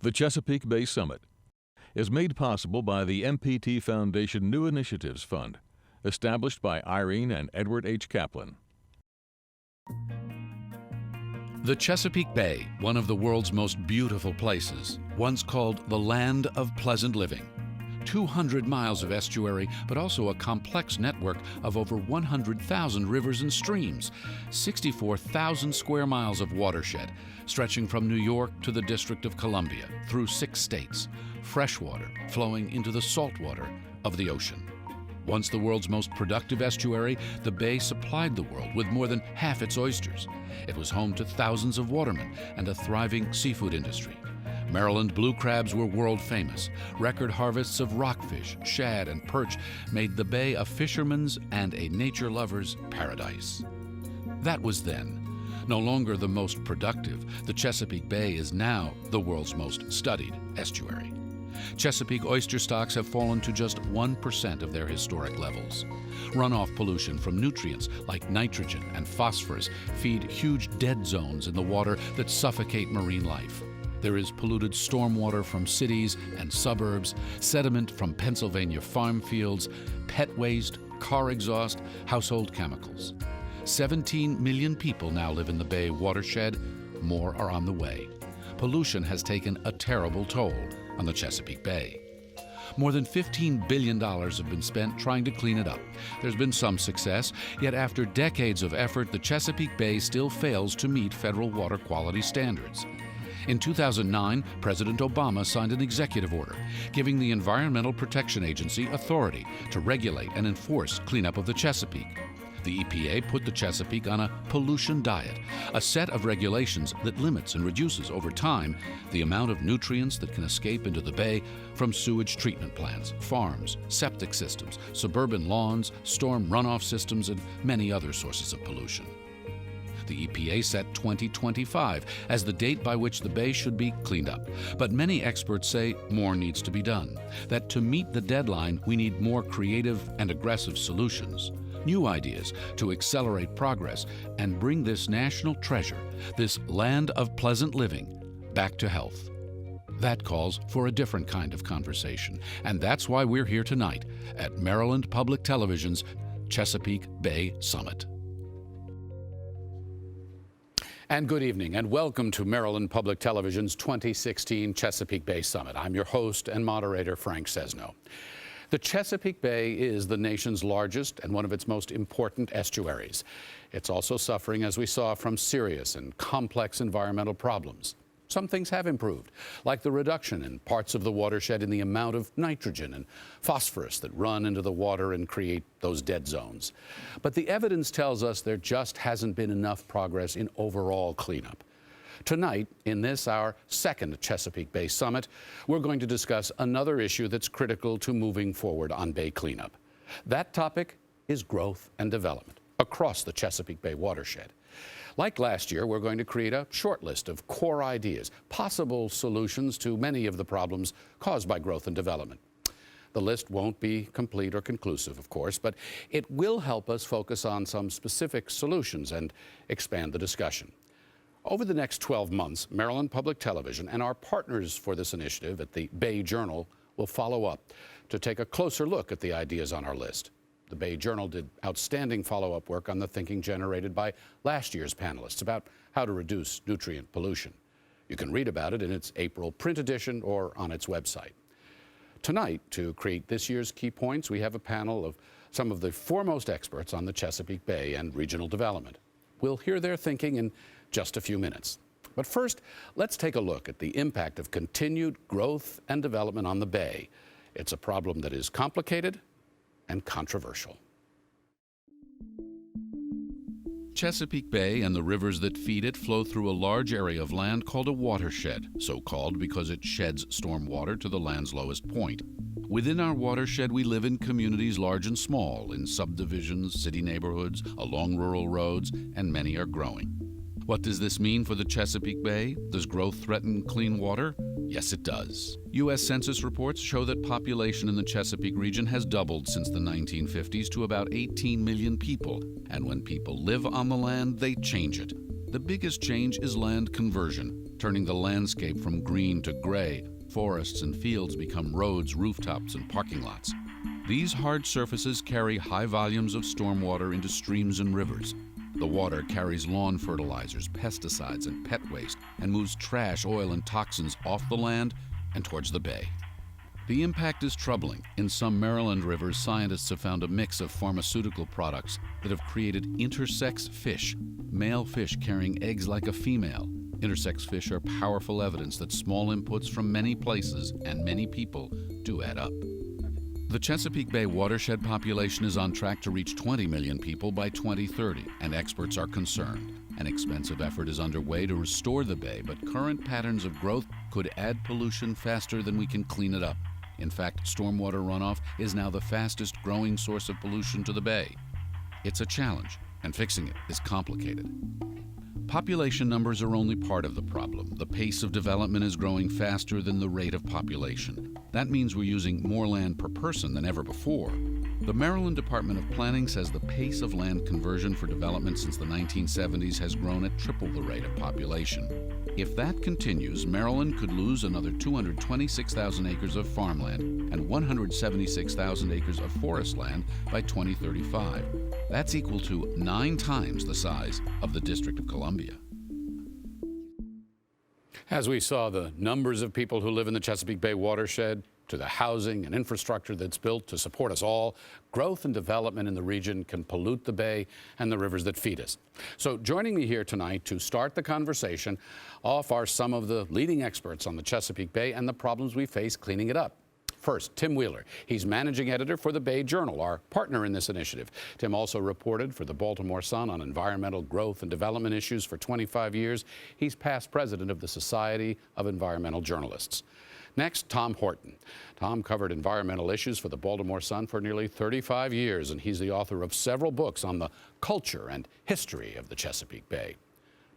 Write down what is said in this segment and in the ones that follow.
The Chesapeake Bay Summit is made possible by the MPT Foundation New Initiatives Fund, established by Irene and Edward H. Kaplan. The Chesapeake Bay, one of the world's most beautiful places, once called the land of pleasant living. 200 miles of estuary, but also a complex network of over 100,000 rivers and streams, 64,000 square miles of watershed, stretching from New York to the District of Columbia, through 6 states, freshwater flowing into the saltwater of the ocean. Once the world's most productive estuary, the bay supplied the world with more than half its oysters. It was home to thousands of watermen and a thriving seafood industry. Maryland blue crabs were world famous. Record harvests of rockfish, shad, and perch made the bay a fisherman's and a nature lover's paradise. That was then. No longer the most productive, the Chesapeake Bay is now the world's most studied estuary. Chesapeake oyster stocks have fallen to just 1% of their historic levels. Runoff pollution from nutrients like nitrogen and phosphorus feed huge dead zones in the water that suffocate marine life. There is polluted stormwater from cities and suburbs, sediment from Pennsylvania farm fields, pet waste, car exhaust, household chemicals. 17 million people now live in the Bay watershed. More are on the way. Pollution has taken a terrible toll on the Chesapeake Bay. More than $15 billion have been spent trying to clean it up. There's been some success, yet after decades of effort, the Chesapeake Bay still fails to meet federal water quality standards. In 2009, President Obama signed an executive order giving the Environmental Protection Agency authority to regulate and enforce cleanup of the Chesapeake. The EPA put the Chesapeake on a pollution diet, a set of regulations that limits and reduces over time the amount of nutrients that can escape into the bay from sewage treatment plants, farms, septic systems, suburban lawns, storm runoff systems, and many other sources of pollution. The EPA set 2025 as the date by which the bay should be cleaned up. But many experts say more needs to be done, that to meet the deadline, we need more creative and aggressive solutions, new ideas to accelerate progress and bring this national treasure, this land of pleasant living, back to health. That calls for a different kind of conversation, and that's why we're here tonight at Maryland Public Television's Chesapeake Bay Summit. And good evening, and welcome to Maryland Public Television's 2016 Chesapeake Bay Summit. I'm your host and moderator, Frank Sesno. The Chesapeake Bay is the nation's largest and one of its most important estuaries. It's also suffering, as we saw, from serious and complex environmental problems. Some things have improved, like the reduction in parts of the watershed in the amount of nitrogen and phosphorus that run into the water and create those dead zones. But the evidence tells us there just hasn't been enough progress in overall cleanup. Tonight, in this, our second Chesapeake Bay Summit, we're going to discuss another issue that's critical to moving forward on bay cleanup. That topic is growth and development across the Chesapeake Bay watershed. Like last year, we're going to create a short list of core ideas, possible solutions to many of the problems caused by growth and development. The list won't be complete or conclusive, of course, but it will help us focus on some specific solutions and expand the discussion. Over the next 12 months, Maryland Public Television and our partners for this initiative at the Bay Journal will follow up to take a closer look at the ideas on our list. The Bay Journal did outstanding follow-up work on the thinking generated by last year's panelists about how to reduce nutrient pollution. You can read about it in its April print edition or on its website. Tonight, to create this year's key points, we have a panel of some of the foremost experts on the Chesapeake Bay and regional development. We'll hear their thinking in just a few minutes. But first, let's take a look at the impact of continued growth and development on the Bay. It's a problem that is complicated and controversial. Chesapeake Bay and the rivers that feed it flow through a large area of land called a watershed, so called because it sheds storm water to the land's lowest point. Within our watershed, we live in communities large and small, in subdivisions, city neighborhoods, along rural roads, and many are growing. What does this mean for the Chesapeake Bay? Does growth threaten clean water? Yes, it does. U.S. Census reports show that population in the Chesapeake region has doubled since the 1950s to about 18 million people. And when people live on the land, they change it. The biggest change is land conversion. turning the landscape from green to gray. Forests and fields become roads, rooftops, and parking lots. These hard surfaces carry high volumes of stormwater into streams and rivers. The water carries lawn fertilizers, pesticides, and pet waste, and moves trash, oil, and toxins off the land and towards the bay. The impact is troubling. In some Maryland rivers, scientists have found a mix of pharmaceutical products that have created intersex fish, male fish carrying eggs like a female. Intersex fish are powerful evidence that small inputs from many places and many people do add up. The Chesapeake Bay watershed population is on track to reach 20 million people by 2030, and experts are concerned. An expensive effort is underway to restore the bay, but current patterns of growth could add pollution faster than we can clean it up. In fact, stormwater runoff is now the fastest growing source of pollution to the bay. It's a challenge, and fixing it is complicated. Population numbers are only part of the problem. The pace of development is growing faster than the rate of population. That means we're using more land per person than ever before. The Maryland Department of Planning says the pace of land conversion for development since the 1970s has grown at triple the rate of population. If that continues, Maryland could lose another 226,000 acres of farmland and 176,000 acres of forest land by 2035. That's equal to 9 times the size of the District of Columbia. As we saw, the numbers of people who live in the Chesapeake Bay watershed, to the housing and infrastructure that's built to support us all, growth and development in the region can pollute the bay and the rivers that feed us. So joining me here tonight to start the conversation off are some of the leading experts on the Chesapeake Bay and the problems we face cleaning it up. First, Tim Wheeler. He's managing editor for the Bay Journal, our partner in this initiative. Tim also reported for the Baltimore Sun on environmental growth and development issues for 25 years. He's past president of the Society of Environmental Journalists. Next, Tom Horton. Tom covered environmental issues for the Baltimore Sun for nearly 35 years, and he's the author of several books on the culture and history of the Chesapeake Bay.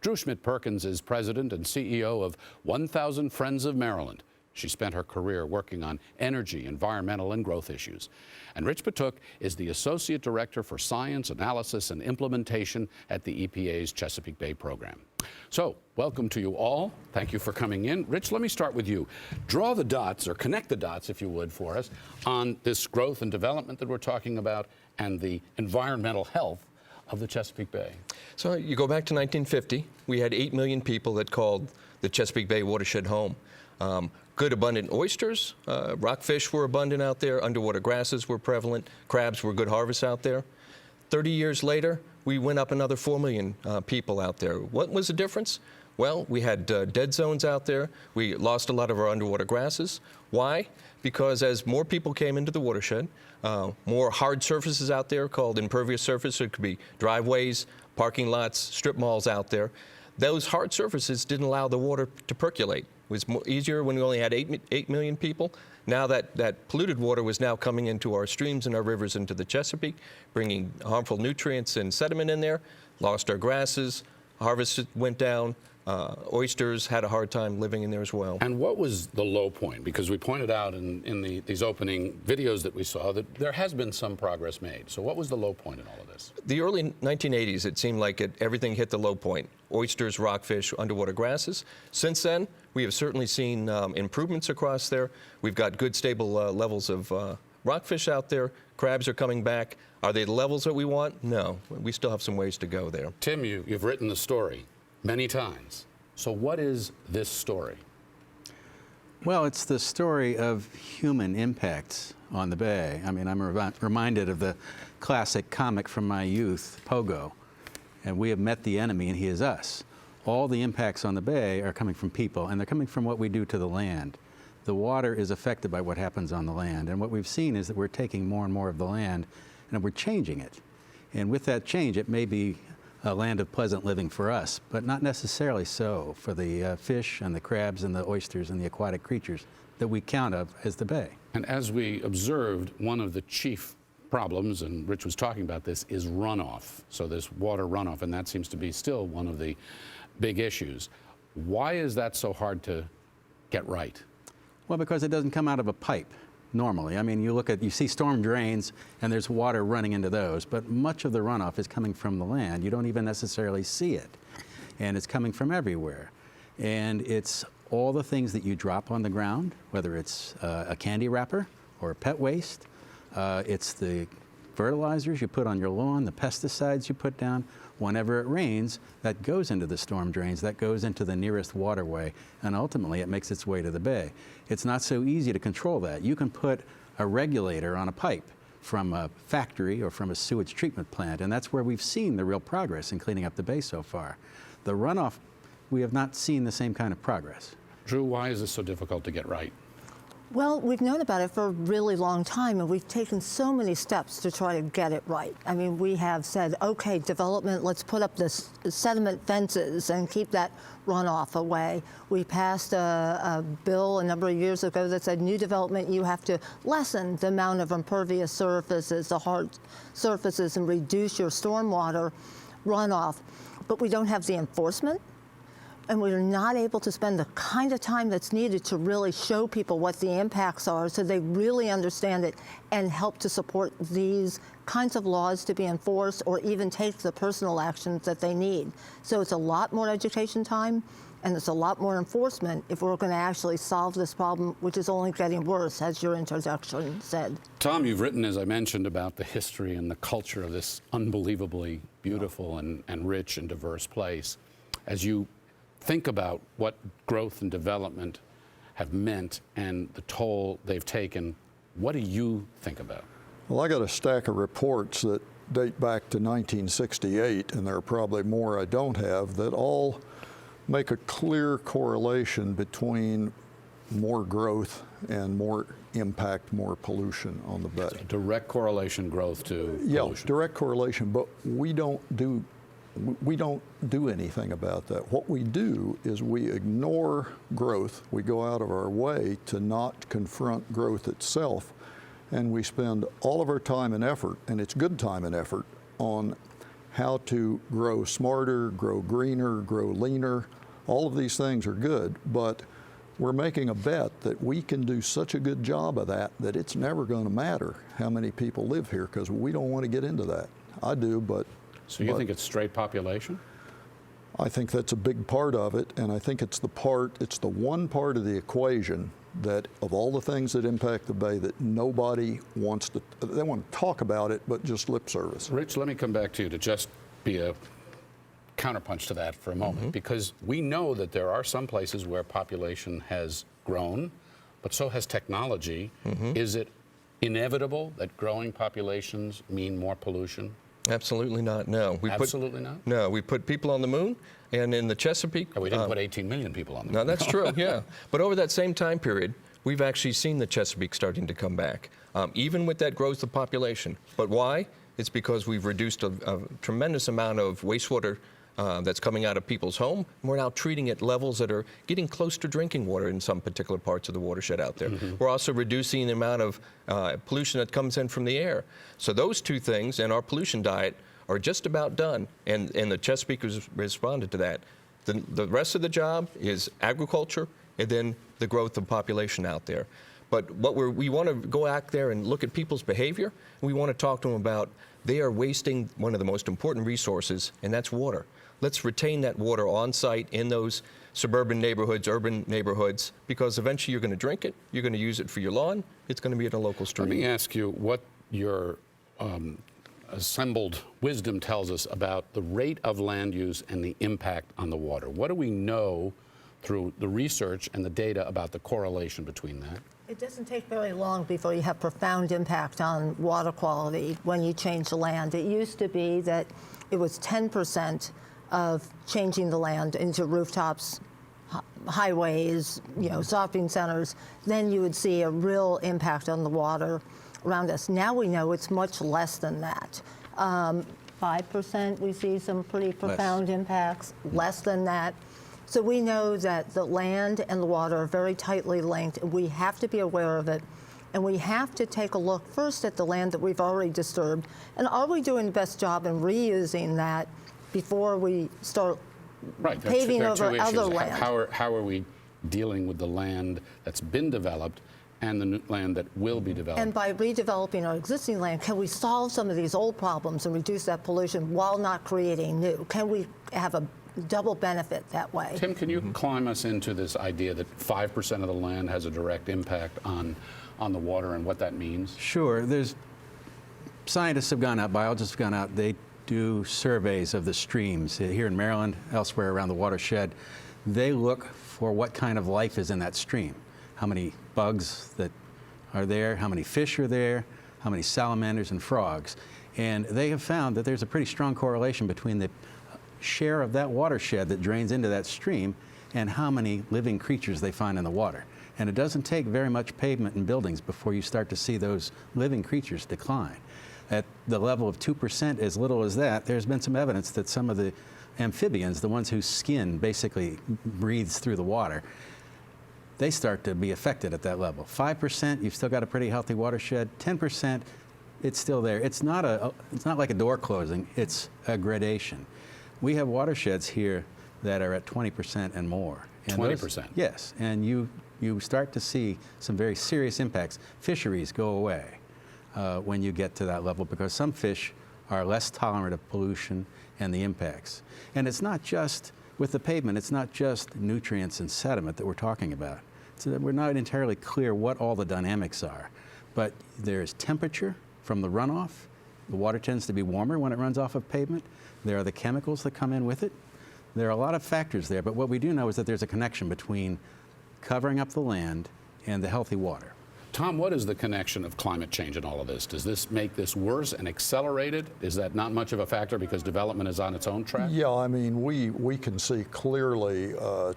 Drew Schmidt-Perkins is president and CEO of 1,000 Friends of Maryland. She spent her career working on energy, environmental, and growth issues. And Rich Patuk is the Associate Director for Science, Analysis, and Implementation at the EPA's Chesapeake Bay program. So, welcome to you all. Thank you for coming in. Rich, let me start with you. Draw the dots, or connect the dots, if you would, for us, on this growth and development that we're talking about and the environmental health of the Chesapeake Bay. So you go back to 1950, we had 8 million people that called the Chesapeake Bay watershed home. Good abundant oysters, rockfish were abundant out there, underwater grasses were prevalent, crabs were good harvests out there. 30 years later, we went up another 4 million people out there. What was the difference? Well, we had dead zones out there. We lost a lot of our underwater grasses. Why? Because as more people came into the watershed, more hard surfaces out there called impervious surface. It could be driveways, parking lots, strip malls out there. Those hard surfaces didn't allow the water to percolate. It was easier when we only had 8 million people. Now that polluted water was now coming into our streams and our rivers into the Chesapeake, bringing harmful nutrients and sediment in there, lost our grasses, harvests went down, oysters had a hard time living in there as well. And what was the low point? Because we pointed out in these opening videos that we saw that there has been some progress made. So what was the low point in all of this? The early 1980s, it seemed like everything hit the low point. Oysters, rockfish, underwater grasses. Since then, we have certainly seen improvements across there. We've got good, stable levels of rockfish out there. Crabs are coming back. Are they the levels that we want? No. We still have some ways to go there. Tim, you've written the story many times. So what is this story? Well, it's the story of human impacts on the bay. I mean, I'm reminded of the classic comic from my youth, Pogo, and we have met the enemy and he is us. All the impacts on the bay are coming from people, and they're coming from what we do to the land. The water is affected by what happens on the land, and what we've seen is that we're taking more and more of the land and we're changing it. And with that change, it may be a land of pleasant living for us, but not necessarily so for the fish and the crabs and the oysters and the aquatic creatures that we count of as the bay. And as we observed, one of the chief problems, and Rich was talking about this, is runoff. So this water runoff, and that seems to be still one of the big issues. Why is that so hard to get right? Well, because it doesn't come out of a pipe normally. I mean, you see storm drains and there's water running into those, but much of the runoff is coming from the land. You don't even necessarily see it, and it's coming from everywhere. And it's all the things that you drop on the ground, whether it's a candy wrapper or pet waste. It's the fertilizers you put on your lawn, the pesticides you put down. Whenever it rains, that goes into the storm drains, that goes into the nearest waterway, and ultimately it makes its way to the bay. It's not so easy to control that. You can put a regulator on a pipe from a factory or from a sewage treatment plant, and that's where we've seen the real progress in cleaning up the bay so far. The runoff, we have not seen the same kind of progress. Drew, why is this so difficult to get right? Well, we've known about it for a really long time, and we've taken so many steps to try to get it right. I mean, we have said, okay, development, let's put up this sediment fences and keep that runoff away. We passed a bill a number of years ago that said new development, you have to lessen the amount of impervious surfaces, the hard surfaces, and reduce your stormwater runoff. But we don't have the enforcement. And we're not able to spend the kind of time that's needed to really show people what the impacts are so they really understand it and help to support these kinds of laws to be enforced or even take the personal actions that they need. So it's a lot more education time and it's a lot more enforcement if we're going to actually solve this problem, which is only getting worse, as your introduction said. Tom, you've written, as I mentioned, about the history and the culture of this unbelievably beautiful and rich and diverse place. As you think about what growth and development have meant and the toll they've taken, what do you think about? Well, I got a stack of reports that date back to 1968, and there are probably more I don't have, that all make a clear correlation between more growth and more impact, more pollution on the bay. So direct correlation, growth to pollution. Yeah, direct correlation, but we don't do anything about that. What we do is we ignore growth. We go out of our way to not confront growth itself, and we spend all of our time and effort, and it's good time and effort, on how to grow smarter, grow greener, grow leaner. All of these things are good, but we're making a bet that we can do such a good job of that it's never going to matter how many people live here, because we don't want to get into that. I do, but so you think it's straight population? I think that's a big part of it, and I think it's the one part of the equation that, of all the things that impact the bay, that nobody wants to, they want to talk about it, but just lip service. Rich, let me come back to you to just be a counterpunch to that for a moment, because we know that there are some places where population has grown, but so has technology. Is it inevitable that growing populations mean more pollution? Absolutely not, no. Absolutely not? No, we put people on the moon, and in the Chesapeake... Oh, we didn't put 18 million people on the moon. No, that's true, yeah. But over that same time period, we've actually seen the Chesapeake starting to come back, even with that growth of population. But why? It's because we've reduced a tremendous amount of wastewater that's coming out of people's home. We're now treating at levels that are getting close to drinking water in some particular parts of the watershed out there. We're also reducing the amount of pollution that comes in from the air. So those two things and our pollution diet are just about done, and the Chesapeake has responded to that. The rest of the job is agriculture and then the growth of population out there. But we want to go out there and look at people's behavior. We want to talk to them about they are wasting one of the most important resources, and that's water. Let's retain that water on site in those suburban neighborhoods, urban neighborhoods, because eventually you're going to drink it, you're going to use it for your lawn, it's going to be at a local stream. Let me ask you what your assembled wisdom tells us about the rate of land use and the impact on the water. What do we know through the research and the data about the correlation between that? It doesn't take very long before you have profound impact on water quality when you change the land. It used to be that it was 10% of changing the land into rooftops, highways, shopping centers. Then you would see a real impact on the water around us. Now we know it's much less than that. 5% we see some pretty profound impacts, less than that. So we know that the land and the water are very tightly linked, and we have to be aware of it. And we have to take a look first at the land that we've already disturbed, and are we doing the best job in reusing that before we start paving over other land? How are we dealing with the land that's been developed and the new land that will be developed? And by redeveloping our existing land, can we solve some of these old problems and reduce that pollution while not creating new? Can we have a double benefit that way. Tim, can you climb us into this idea that 5% of the land has a direct impact on the water and what that means? Sure. Scientists have gone out, biologists have gone out, they do surveys of the streams here in Maryland, elsewhere around the watershed. They look for what kind of life is in that stream. How many bugs that are there, how many fish are there, how many salamanders and frogs. And they have found that there's a pretty strong correlation between the share of that watershed that drains into that stream and how many living creatures they find in the water. And it doesn't take very much pavement and buildings before you start to see those living creatures decline. At the level of 2%, as little as that, there's been some evidence that some of the amphibians, the ones whose skin basically breathes through the water, they start to be affected at that level. 5%, you've still got a pretty healthy watershed. 10%, it's still there. It's not like a door closing, it's a gradation. We have watersheds here that are at 20% and more. 20%? Yes, and you start to see some very serious impacts. Fisheries go away when you get to that level because some fish are less tolerant of pollution and the impacts. And it's not just, with the pavement, it's not just nutrients and sediment that we're talking about. So that we're not entirely clear what all the dynamics are. But there's temperature from the runoff. The water tends to be warmer when it runs off of pavement. There are the chemicals that come in with it. There are a lot of factors there, but what we do know is that there's a connection between covering up the land and the healthy water. Tom, what is the connection of climate change in all of this? Does this make this worse and accelerate it? Is that not much of a factor because development is on its own track? Yeah, I mean, we can see clearly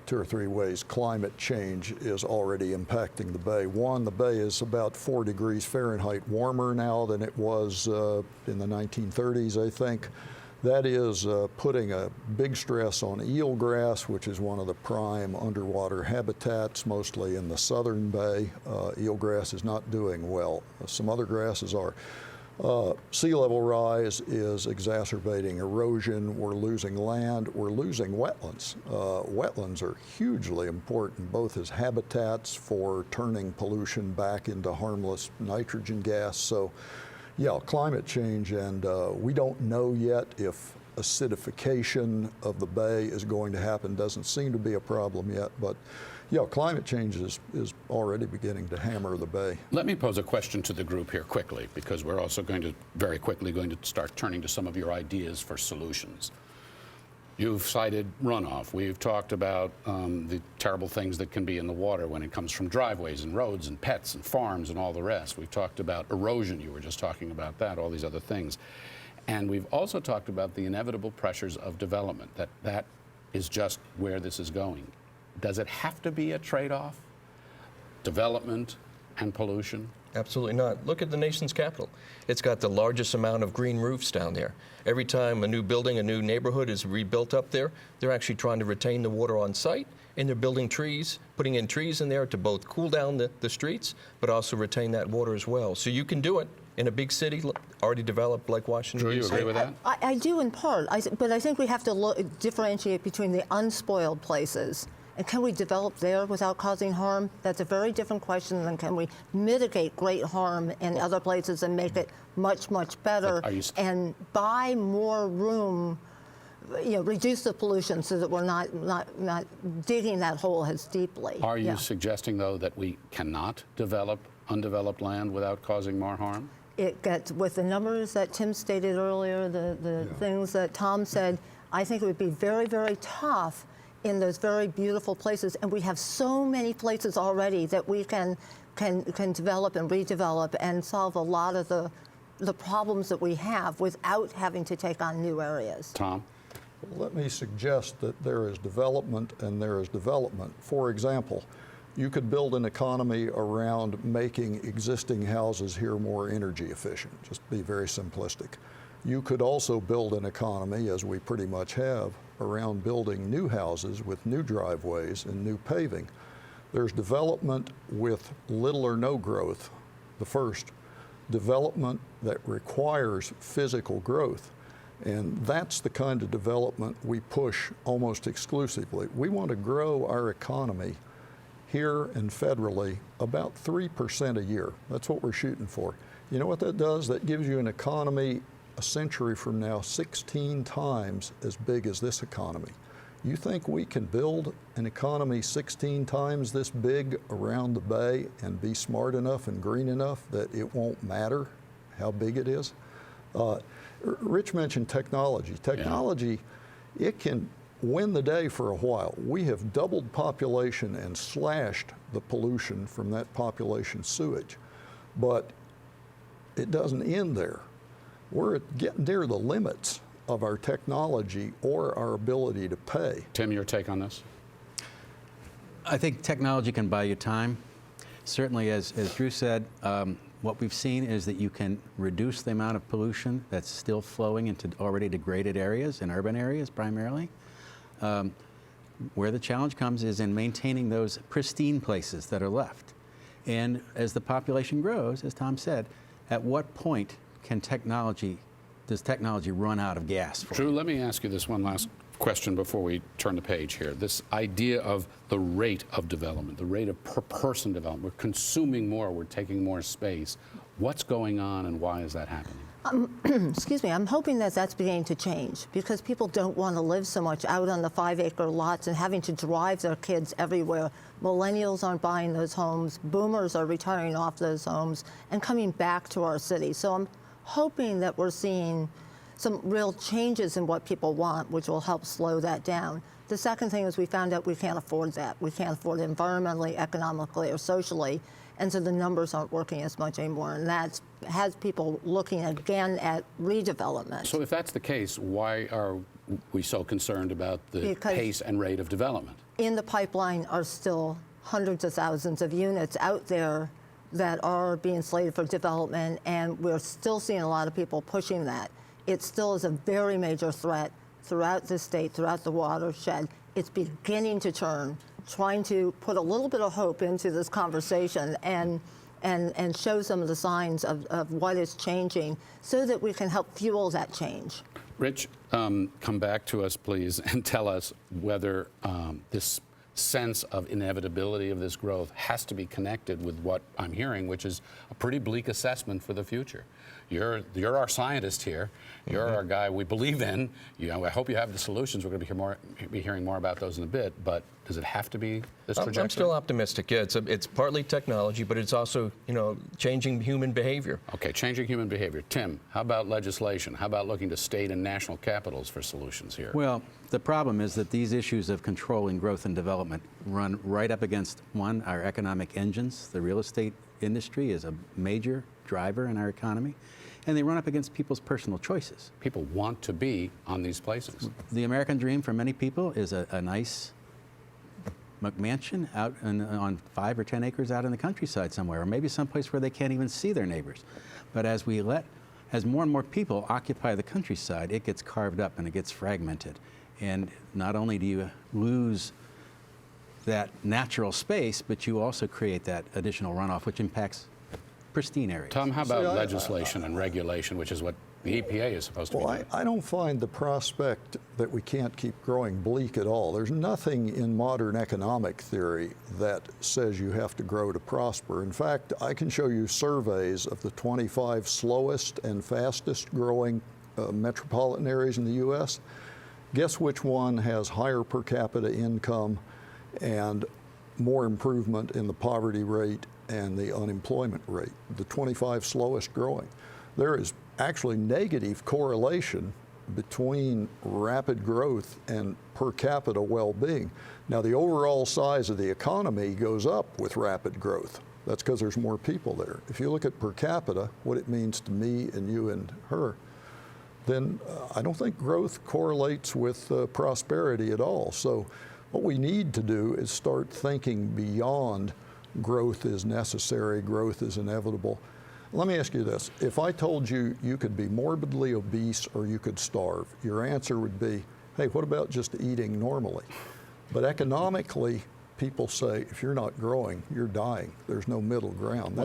2 or 3 ways climate change is already impacting the bay. One, the bay is about 4 degrees Fahrenheit warmer now than it was in the 1930s, I think. That is putting a big stress on eelgrass, which is one of the prime underwater habitats, mostly in the southern bay. Eelgrass is not doing well. Some other grasses are. Sea level rise is exacerbating erosion. We're losing land. We're losing wetlands. Wetlands are hugely important, both as habitats for turning pollution back into harmless nitrogen gas. So, yeah, climate change, and we don't know yet if acidification of the bay is going to happen. Doesn't seem to be a problem yet, but yeah, climate change is already beginning to hammer the bay. Let me pose a question to the group here quickly, because we're also very quickly going to start turning to some of your ideas for solutions. You've cited runoff. We've talked about the terrible things that can be in the water when it comes from driveways and roads and pets and farms and all the rest. We've talked about erosion. You were just talking about that, all these other things. And we've also talked about the inevitable pressures of development, that is just where this is going. Does it have to be a trade-off? Development and pollution? Absolutely not. Look at the nation's capital. It's got the largest amount of green roofs down there. Every time a new building, a new neighborhood is rebuilt up there, they're actually trying to retain the water on site, and they're building trees, putting in trees in there to both cool down the streets, but also retain that water as well. So you can do it in a big city already developed like Washington, Drew, you D.C. agree with that? I do in part, but I think we have to differentiate between the unspoiled places. And can we develop there without causing harm? That's a very different question than can we mitigate great harm in other places and make it much, much better and buy more room, reduce the pollution so that we're not digging that hole as deeply. Are you suggesting, though, that we cannot develop undeveloped land without causing more harm? It gets, with the numbers that Tim stated earlier, the things that Tom said, I think it would be very, very tough in those very beautiful places, and we have so many places already that we can develop and redevelop and solve a lot of the problems that we have without having to take on new areas. Tom? Well, let me suggest that there is development and there is development. For example, you could build an economy around making existing houses here more energy efficient, just to be very simplistic. You could also build an economy, as we pretty much have, around building new houses with new driveways and new paving. There's development with little or no growth, the first. Development that requires physical growth. And that's the kind of development we push almost exclusively. We want to grow our economy here and federally about 3% a year. That's what we're shooting for. You know what that does? That gives you an economy a century from now 16 times as big as this economy. You think we can build an economy 16 times this big around the bay and be smart enough and green enough that it won't matter how big it is? Rich mentioned technology. Technology, it can win the day for a while. We have doubled population and slashed the pollution from that population sewage. But it doesn't end there. We're getting near the limits of our technology or our ability to pay. Tim, your take on this? I think technology can buy you time. Certainly, as Drew said, what we've seen is that you can reduce the amount of pollution that's still flowing into already degraded areas, in urban areas primarily. Where the challenge comes is in maintaining those pristine places that are left. And as the population grows, as Tom said, at what point does technology run out of gas for Drew, you? let me ask you this one last question before we turn the page here. This idea of the rate of development, the rate of per person development. We're consuming more, we're taking more space. What's going on and why is that happening? Excuse me, I'm hoping that that's beginning to change because people don't want to live so much out on the 5-acre lots and having to drive their kids everywhere. Millennials aren't buying those homes. Boomers are retiring off those homes and coming back to our city. So I'm hoping that we're seeing some real changes in what people want, which will help slow that down. The second thing is we found out we can't afford that. We can't afford it environmentally, economically, or socially, and so the numbers aren't working as much anymore, and that has people looking again at redevelopment. So if that's the case, why are we so concerned about the pace and rate of development? In the pipeline are still hundreds of thousands of units out there that are being slated for development, and we're still seeing a lot of people pushing that. It still is a very major threat throughout the state, throughout the watershed. It's beginning to turn, trying to put a little bit of hope into this conversation and show some of the signs of what is changing so that we can help fuel that change. Rich, come back to us, please, and tell us whether this sense of inevitability of this growth has to be connected with what I'm hearing, which is a pretty bleak assessment for the future. You're our scientist here. You're our guy we believe in. I hope you have the solutions. We're going to be hearing more about those in a bit. But does it have to be this trajectory? I'm still optimistic. Yeah, it's partly technology, but it's also changing human behavior. Okay, changing human behavior. Tim, how about legislation? How about looking to state and national capitals for solutions here? Well, the problem is that these issues of controlling growth and development run right up against, one, our economic engines. The real estate industry is a major driver in our economy, and they run up against people's personal choices. People want to be on these places. The American dream for many people is a nice McMansion out on 5 or 10 acres out in the countryside somewhere, or maybe someplace where they can't even see their neighbors. But as more and more people occupy the countryside, it gets carved up and it gets fragmented. And not only do you lose that natural space, but you also create that additional runoff, which impacts pristine areas. Tom, how about legislation and regulation, which is what the EPA is supposed to be doing? I don't find the prospect that we can't keep growing bleak at all. There's nothing in modern economic theory that says you have to grow to prosper. In fact, I can show you surveys of the 25 slowest and fastest growing metropolitan areas in the U.S. Guess which one has higher per capita income and more improvement in the poverty rate and the unemployment rate? The 25 slowest growing. There is actually negative correlation between rapid growth and per capita well-being. Now, the overall size of the economy goes up with rapid growth. That's because there's more people there. If you look at per capita, what it means to me and you and her, then I don't think growth correlates with prosperity at all. So what we need to do is start thinking beyond growth is necessary, growth is inevitable. Let me ask you this. If I told you you could be morbidly obese or you could starve, your answer would be, hey, what about just eating normally? But economically, people say, if you're not growing, you're dying. There's no middle ground.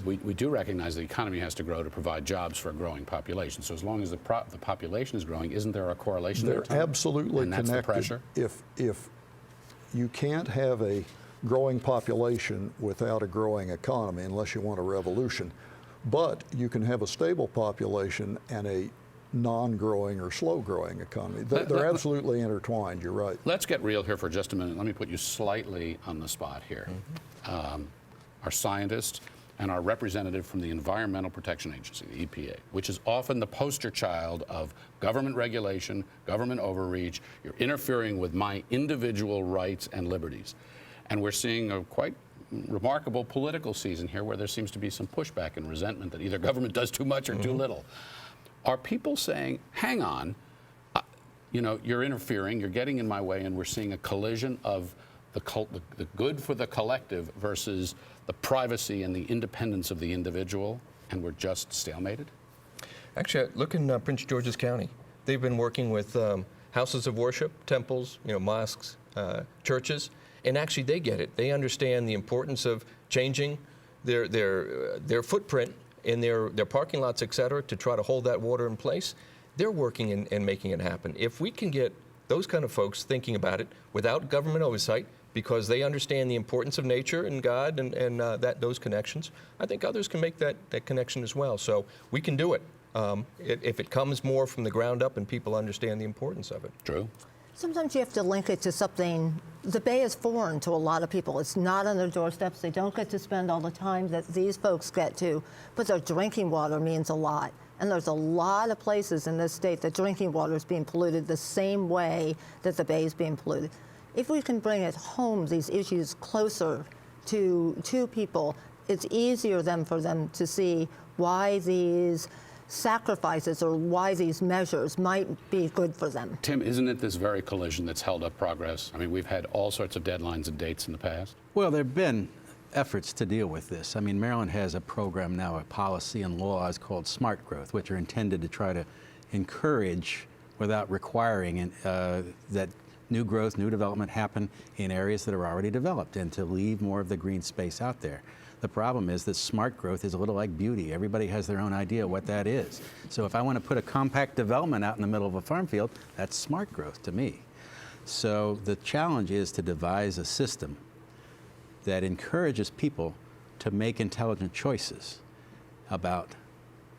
We do recognize the economy has to grow to provide jobs for a growing population. So as long as the population is growing, isn't there a correlation there? They're absolutely and that's connected. The pressure? If you can't have a growing population without a growing economy unless you want a revolution. But you can have a stable population and a non-growing or slow-growing economy. They're absolutely intertwined, you're right. Let's get real here for just a minute. Let me put you slightly on the spot here. Our scientists and our representative from the Environmental Protection Agency, the EPA, which is often the poster child of government regulation, government overreach. You're interfering with my individual rights and liberties. And we're seeing a quite remarkable political season here where there seems to be some pushback and resentment that either government does too much or too little. Are people saying, hang on, you know, you're interfering, you're getting in my way, and we're seeing a collision of the good for the collective versus the privacy and the independence of the individual, and we're just stalemated? Actually, look in Prince George's County. They've been working with houses of worship, temples, you know, mosques, churches, and actually they get it. They understand the importance of changing their footprint in their parking lots, et cetera, to try to hold that water in place. They're working and making it happen. If we can get those kind of folks thinking about it without government oversight, because they understand the importance of nature and God and those connections, I think others can make that connection as well. So we can do it if it comes more from the ground up and people understand the importance of it. True. Sometimes you have to link it to something. The Bay is foreign to a lot of people. It's not on their doorsteps. They don't get to spend all the time that these folks get to, but their drinking water means a lot. And there's a lot of places in this state that drinking water is being polluted the same way that the Bay is being polluted. If we can bring it home, these issues closer to people, it's easier then for them to see why these sacrifices or why these measures might be good for them. Tim, isn't it this very collision that's held up progress? I mean, we've had all sorts of deadlines and dates in the past. Well, there have been efforts to deal with this. I mean, Maryland has a program now, a policy and laws called Smart Growth, which are intended to try to encourage, without requiring, that new growth, new development happen in areas that are already developed and to leave more of the green space out there. The problem is that smart growth is a little like beauty. Everybody has their own idea what that is. So if I want to put a compact development out in the middle of a farm field, that's smart growth to me. So the challenge is to devise a system that encourages people to make intelligent choices about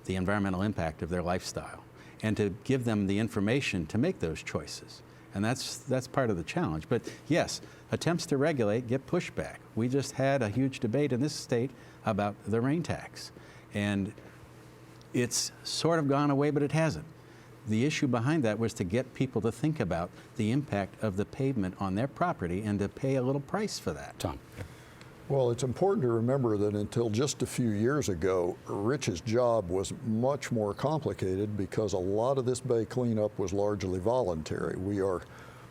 the environmental impact of their lifestyle and to give them the information to make those choices. And that's part of the challenge. But yes, attempts to regulate get pushback. We just had a huge debate in this state about the rain tax. And it's sort of gone away, but it hasn't. The issue behind that was to get people to think about the impact of the pavement on their property and to pay a little price for that. Tom. Well, it's important to remember that until just a few years ago, Rich's job was much more complicated because a lot of this bay cleanup was largely voluntary. We are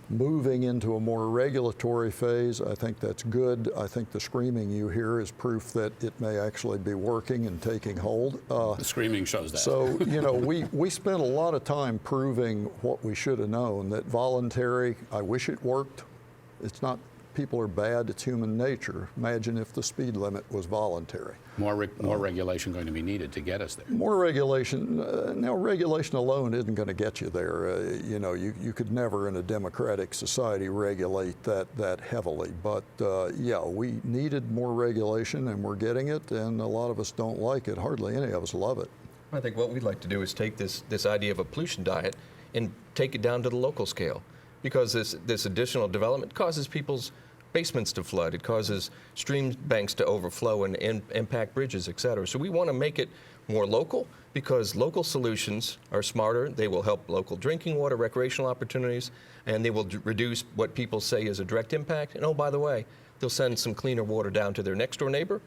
moving into a more regulatory phase. I think that's good. I think the screaming you hear is proof that it may actually be working and taking hold. The screaming shows that. So, you know, we spent a lot of time proving what we should have known, that voluntary, I wish it worked. It's not. People are bad, it's human nature. Imagine if the speed limit was voluntary. More regulation going to be needed to get us there. More regulation. Now, regulation alone isn't going to get you there. You know, you could never in a democratic society regulate that heavily. But yeah, we needed more regulation and we're getting it, and a lot of us don't like it. Hardly any of us love it. I think what we'd like to do is take this idea of a pollution diet and take it down to the local scale. Because this additional development causes people's basements to flood. It causes stream banks to overflow and impact bridges, et cetera. So we want to make it more local because local solutions are smarter. They will help local drinking water, recreational opportunities, and they will reduce what people say is a direct impact. And oh, by the way, they'll send some cleaner water down to their next door neighbor,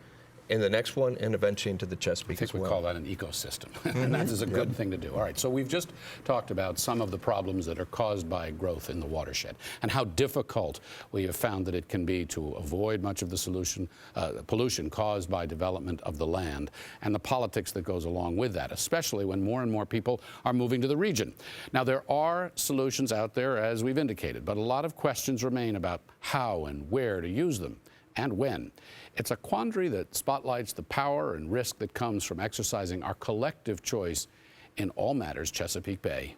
and the next one, and eventually into the Chesapeake as well. I think we call that an ecosystem, and that is a good thing to do. All right, so we've just talked about some of the problems that are caused by growth in the watershed and how difficult we have found that it can be to avoid much of the pollution caused by development of the land and the politics that goes along with that, especially when more and more people are moving to the region. Now, there are solutions out there, as we've indicated, but a lot of questions remain about how and where to use them and when. It's a quandary that spotlights the power and risk that comes from exercising our collective choice in all matters Chesapeake Bay.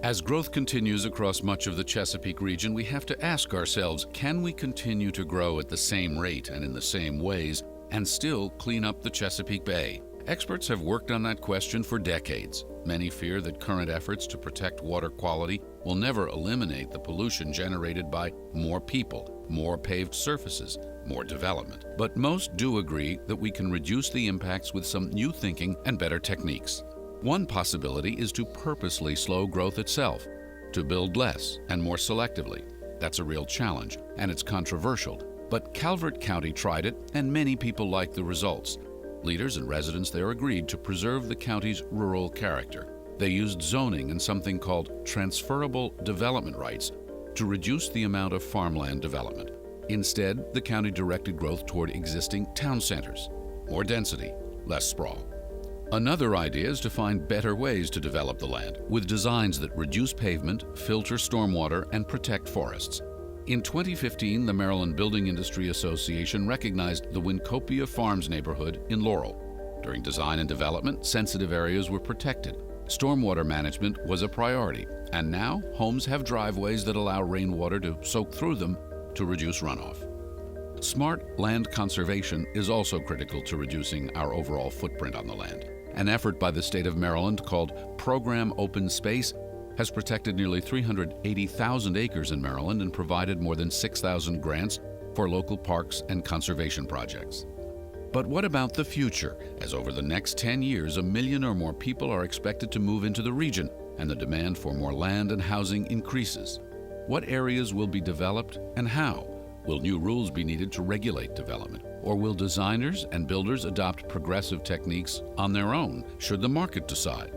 As growth continues across much of the Chesapeake region, we have to ask ourselves, can we continue to grow at the same rate and in the same ways and still clean up the Chesapeake Bay? Experts have worked on that question for decades. Many fear that current efforts to protect water quality will never eliminate the pollution generated by more people, more paved surfaces, more development. But most do agree that we can reduce the impacts with some new thinking and better techniques. One possibility is to purposely slow growth itself, to build less and more selectively. That's a real challenge, and it's controversial. But Calvert County tried it, and many people liked the results. Leaders and residents there agreed to preserve the county's rural character. They used zoning and something called transferable development rights to reduce the amount of farmland development. Instead, the county directed growth toward existing town centers. More density, less sprawl. Another idea is to find better ways to develop the land, with designs that reduce pavement, filter stormwater, and protect forests. In 2015, the Maryland Building Industry Association recognized the Wincopia Farms neighborhood in Laurel. During design and development, sensitive areas were protected. Stormwater management was a priority, and now homes have driveways that allow rainwater to soak through them to reduce runoff. Smart land conservation is also critical to reducing our overall footprint on the land. An effort by the state of Maryland called Program Open Space has protected nearly 380,000 acres in Maryland and provided more than 6,000 grants for local parks and conservation projects. But what about the future, as over the next 10 years, 1 million or more people are expected to move into the region, and the demand for more land and housing increases? What areas will be developed and how? Will new rules be needed to regulate development? Or will designers and builders adopt progressive techniques on their own, should the market decide?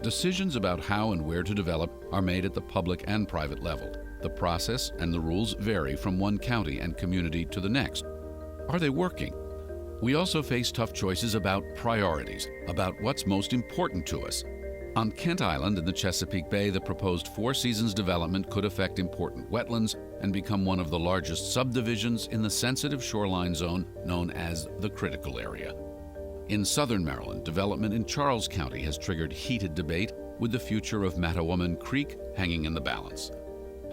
Decisions about how and where to develop are made at the public and private level. The process and the rules vary from one county and community to the next. Are they working? We also face tough choices about priorities, about what's most important to us. On Kent Island in the Chesapeake Bay, the proposed Four Seasons development could affect important wetlands and become one of the largest subdivisions in the sensitive shoreline zone known as the Critical Area. In southern Maryland, development in Charles County has triggered heated debate, with the future of Mattawoman Creek hanging in the balance.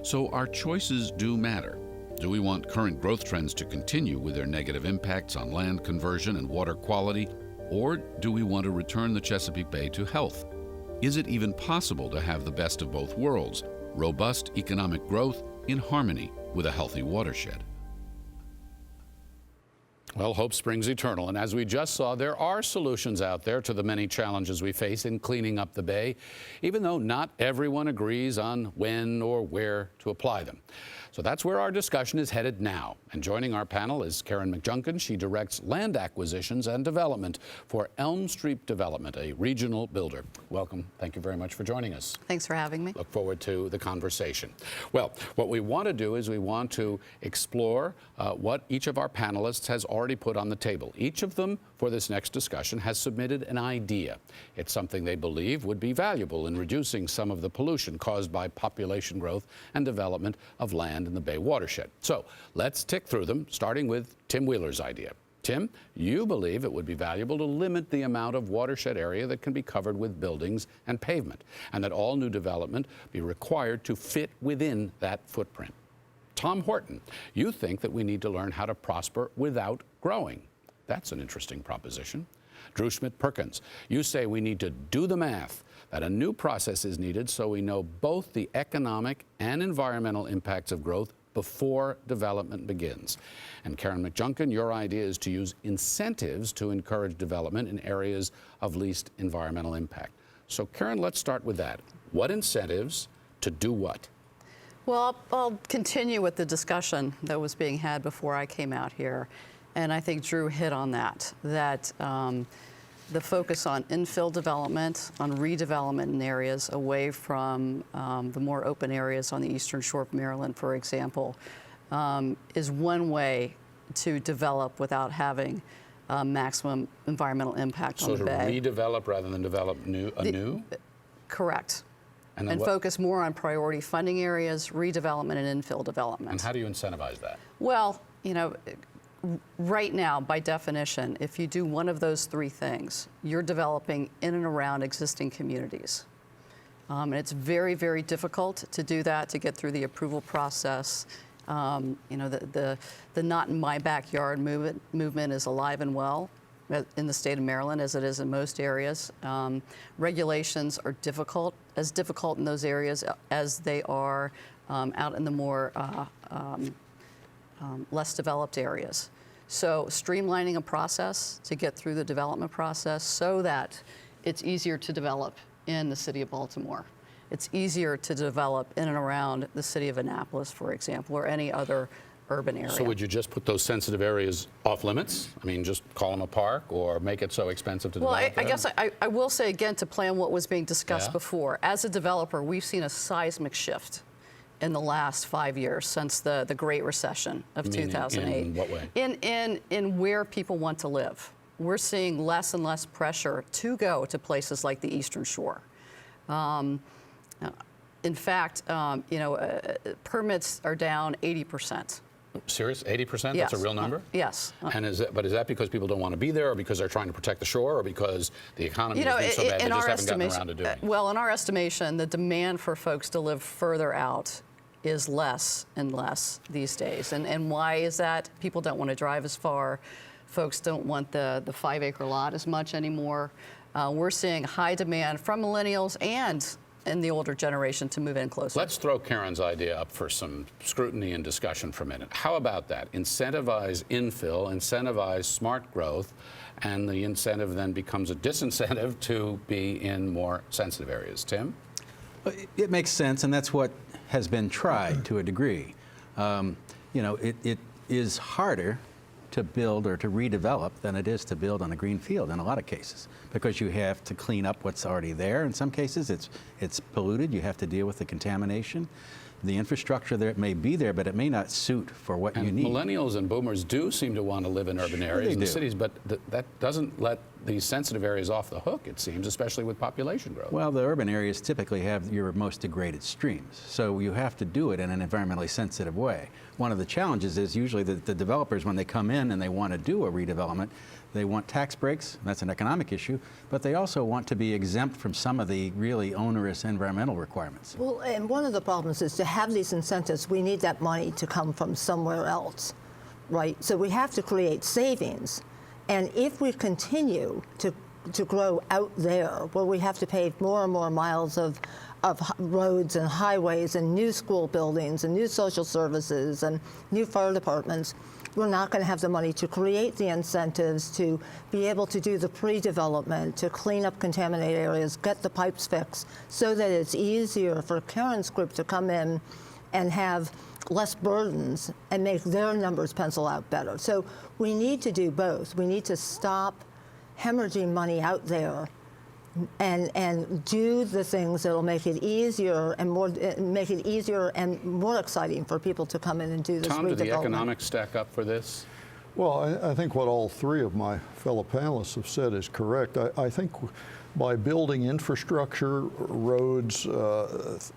So our choices do matter. Do we want current growth trends to continue with their negative impacts on land conversion and water quality, or do we want to return the Chesapeake Bay to health? Is it even possible to have the best of both worlds, robust economic growth in harmony with a healthy watershed? Well, hope springs eternal, and as we just saw, there are solutions out there to the many challenges we face in cleaning up the bay, even though not everyone agrees on when or where to apply them. So that's where our discussion is headed now. And joining our panel is Karen McJunkin. She directs land acquisitions and development for Elm Street Development, a regional builder. Welcome. Thank you very much for joining us. Thanks for having me. Look forward to the conversation. Well, what we want to do is we want to explore what each of our panelists has already put on the table. Each of them, for this next discussion, has submitted an idea. It's something they believe would be valuable in reducing some of the pollution caused by population growth and development of land in the Bay watershed. So let's tick through them, starting with Tim Wheeler's idea. Tim, you believe it would be valuable to limit the amount of watershed area that can be covered with buildings and pavement, and that all new development be required to fit within that footprint. Tom Horton, you think that we need to learn how to prosper without growing. That's an interesting proposition. Drew Schmidt-Perkins, you say we need to do the math, that a new process is needed so we know both the economic and environmental impacts of growth before development begins. And Karen McJunkin, your idea is to use incentives to encourage development in areas of least environmental impact. So Karen, let's start with that. What incentives to do what? Well, I'll continue with the discussion that was being had before I came out here. And I think Drew hit on that the focus on infill development, on redevelopment in areas away from the more open areas on the eastern shore of Maryland, for example, is one way to develop without having maximum environmental impact on the bay. So to redevelop rather than develop anew? Correct. And focus more on priority funding areas, redevelopment, and infill development. And how do you incentivize that? Well, you know, right now, by definition, if you do one of those three things, you're developing in and around existing communities. And it's very, very difficult to do that, to get through the approval process. You know, the not in my backyard movement is alive and well in the state of Maryland as it is in most areas. Regulations are as difficult in those areas as they are out in the more less developed areas. So streamlining a process to get through the development process so that it's easier to develop in the city of Baltimore. It's easier to develop in and around the city of Annapolis, for example, or any other urban area. So would you just put those sensitive areas off limits? I mean, just call them a park or make it so expensive to develop? Well, I guess I will say again to plan what was being discussed before. As a developer, we've seen a seismic shift in the last 5 years since the Great Recession of 2008. In what way? In where people want to live. We're seeing less and less pressure to go to places like the Eastern Shore. In fact, permits are down 80%. Serious? 80%? Yes. That's a real number? Yes. And is that because people don't want to be there, or because they're trying to protect the shore, or because the economy has been so bad they just haven't gotten around to doing it? Well, in our estimation, the demand for folks to live further out is less and less these days. And why is that? People don't want to drive as far. Folks don't want the 5-acre lot as much anymore. We're seeing high demand from millennials and in the older generation to move in closer. Let's throw Karen's idea up for some scrutiny and discussion for a minute. How about that? Incentivize infill, incentivize smart growth, and the incentive then becomes a disincentive to be in more sensitive areas. Tim? It makes sense, and that's what has been tried to a degree. It is harder to build or to redevelop than it is to build on a green field in a lot of cases, because you have to clean up what's already there. In some cases, it's polluted. You have to deal with the contamination. The infrastructure there may be there, but it may not suit for what you need. Millennials and boomers do seem to want to live in urban areas and cities, but that doesn't let these sensitive areas off the hook, it seems, especially with population growth. Well, the urban areas typically have your most degraded streams, so you have to do it in an environmentally sensitive way. One of the challenges is usually that the developers, when they come in and they want to do a redevelopment, they want tax breaks. That's an economic issue, but they also want to be exempt from some of the really onerous environmental requirements. Well, and one of the problems is to have these incentives, we need that money to come from somewhere else, right? So we have to create savings. And if we continue to grow out there, where we have to pave more and more miles of roads and highways and new school buildings and new social services and new fire departments, we're not going to have the money to create the incentives to be able to do the pre-development, to clean up contaminated areas, get the pipes fixed, so that it's easier for Karen's group to come in and have less burdens and make their numbers pencil out better. So we need to do both. We need to stop hemorrhaging money out there and do the things that'll make it easier and more exciting for people to come in and do this redevelopment. Tom, do the economics stack up for this? Well, I think what all three of my fellow panelists have said is correct. I think by building infrastructure, roads,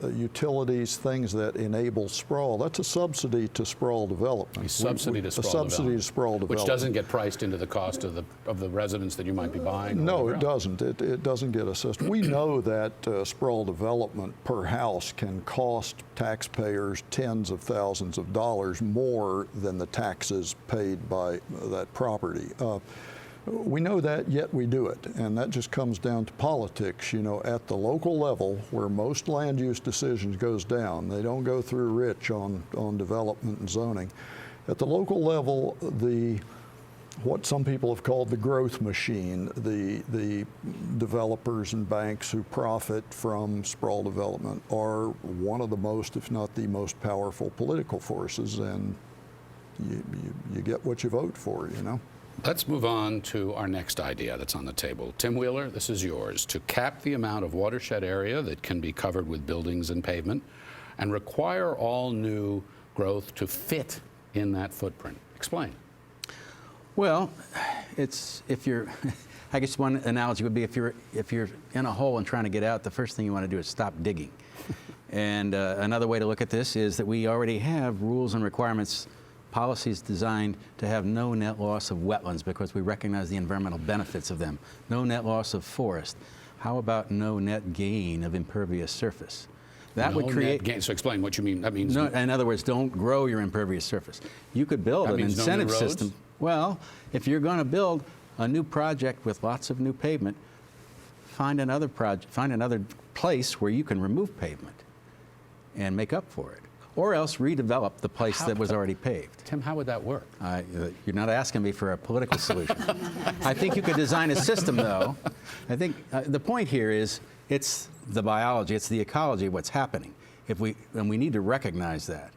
utilities, things that enable sprawl, that's a subsidy to sprawl development. A subsidy to sprawl development. Which doesn't get priced into the cost of the residence that you might be buying? No, it doesn't. It doesn't get assessed. We know that sprawl development per house can cost taxpayers tens of thousands of dollars more than the taxes paid by that property. We know that, yet we do it, and that just comes down to politics. You know, at the local level, where most land use decisions goes down, they don't go through Rich on development and zoning. At the local level, what some people have called the growth machine, the developers and banks who profit from sprawl development, are one of the most, if not the most powerful political forces, and you get what you vote for, you know. Let's move on to our next idea that's on the table. Tim Wheeler, this is yours. To cap the amount of watershed area that can be covered with buildings and pavement and require all new growth to fit in that footprint. Explain. Well, I guess one analogy would be if you're in a hole and trying to get out, the first thing you want to do is stop digging. And another way to look at this is that we already have rules and requirements, policies designed to have no net loss of wetlands because we recognize the environmental benefits of them. No net loss of forest. How about no net gain of impervious surface? That would create net gain. So explain what you mean. That means no, in other words, don't grow your impervious surface. You could build an incentive system. Well, if you're going to build a new project with lots of new pavement, find another place where you can remove pavement and make up for it. Or else redevelop the place that was already paved. Tim, how would that work? You're not asking me for a political solution. I think you could design a system, though. I think the point here is it's the biology, it's the ecology of what's happening. And we need to recognize that.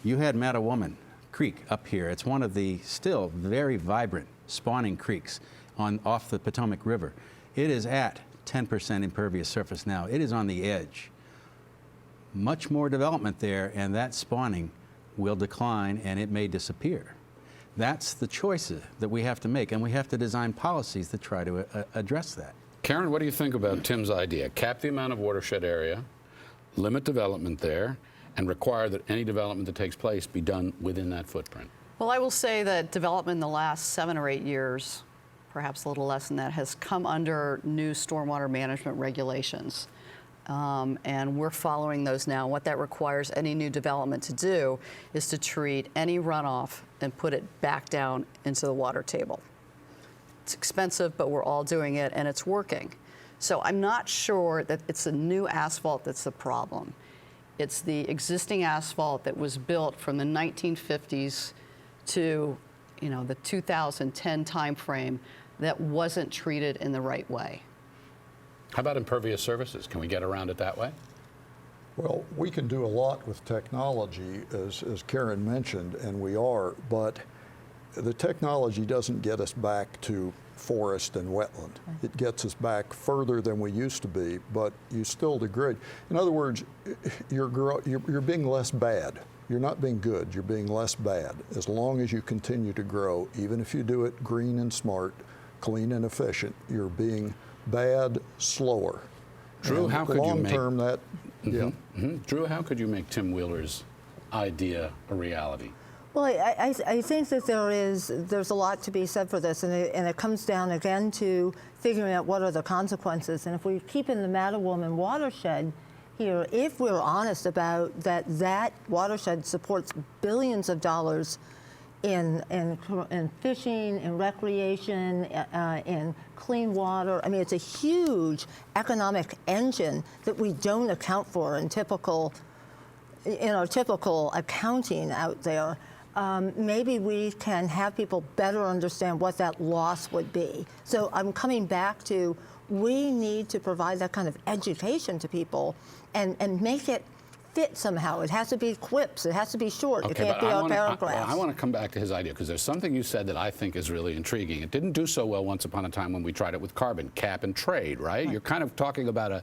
You had Mattawoman Creek up here. It's one of the still very vibrant spawning creeks off the Potomac River. It is at 10% impervious surface now. It is on the edge. Much more development there, and that spawning will decline and it may disappear. That's the choices that we have to make, and we have to design policies that try to address that. Karen, what do you think about Tim's idea? Cap the amount of watershed area, limit development there, and require that any development that takes place be done within that footprint. Well, I will say that development in the last 7 or 8 years, perhaps a little less than that, has come under new stormwater management regulations. And we're following those now. What that requires any new development to do is to treat any runoff and put it back down into the water table. It's expensive, but we're all doing it, and it's working. So I'm not sure that it's the new asphalt that's the problem. It's the existing asphalt that was built from the 1950s to, the 2010 timeframe that wasn't treated in the right way. How about impervious surfaces? Can we get around it that way? Well, we can do a lot with technology, as Karen mentioned, and we are, but the technology doesn't get us back to forest and wetland. It gets us back further than we used to be, but you still degrade. In other words, you're being less bad. You're not being good, you're being less bad. As long as you continue to grow, even if you do it green and smart, clean and efficient, you're being bad slower. Drew, and how could you make long-term that, yeah. Drew, how could you make Tim Wheeler's idea a reality? Well, I think that there's a lot to be said for this, and it comes down again to figuring out what are the consequences. And if we keep in the Mattawoman watershed here, if we're honest about that watershed supports billions of dollars in fishing, in recreation, in clean water. I mean, it's a huge economic engine that we don't account for in our typical accounting out there. Maybe we can have people better understand what that loss would be. So I'm coming back to, we need to provide that kind of education to people and make it fit somehow. It has to be quips. It has to be short. Okay, it can't be a paragraph. I want to come back to his idea, because there's something you said that I think is really intriguing. It didn't do so well once upon a time when we tried it with carbon, cap and trade, right? You're kind of talking about a